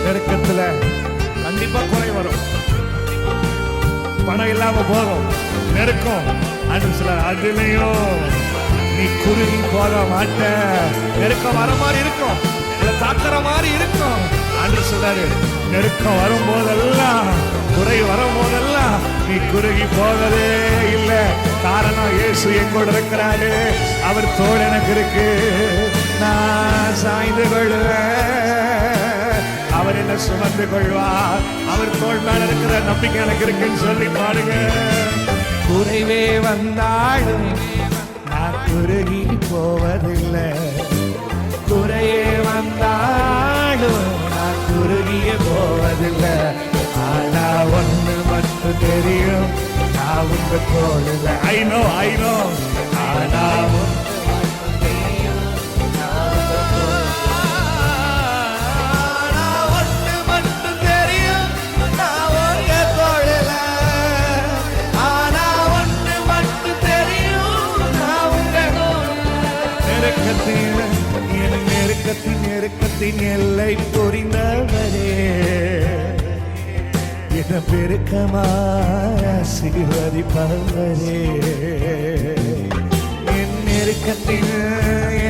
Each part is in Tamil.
நெருக்கத்துல கண்டிப்பா குறை வரும், பணம் இல்லாம போகும், நெருக்கம். அது சில அதுலயும் நீ குறுகி போக மாட்ட. நெருக்கம் வர மாதிரி இருக்கும், தாக்குற மாதிரி இருக்கும். ஆண்டு சொல்றாரு, நெருக்கம் வரும் போதெல்லாம், குறை வரும் போதெல்லாம் நீ குறுகி போவதே இல்லை. காரணம் இயேசு எங்கூட இருக்கிறாரு, அவர் தோள் எனக்கு இருக்கு, நான் சாய்ந்து கொள்வேன், அவர் என்ன சுமந்து கொள்வார், அவர் தோள் மேல இருக்கிற நம்பிக்கை எனக்கு இருக்குன்னு சொல்லி பாடுங்க. குறைவே வந்தாலும் நான் குறுகி போவதில்லை, குறையே வந்தாலும் நான் குறுகிய போவதில்லை. ஆனா ஒண்ணு மட்டும் தெரியும், நான் உங்க தோளுல. I know ஆனா நெருக்கத்தின் எல்லை புரிந்தவரே, என பெருக்கமாய் ஆசீர்வதிப்பவரே, என் நெருக்கத்தின்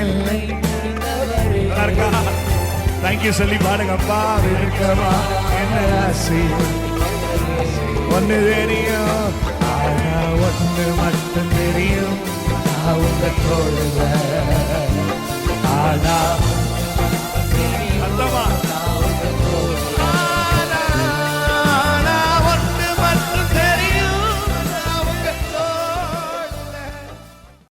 எல்லை புரிந்தவரே. தேங்க்யூ சொல்லி பாடுங்கப்பா. பெருக்கமா என்ன ஒன்னு தெரியும், ஆனா ஒன்னு மட்டும் தெரியும், நான் உங்க தோளுல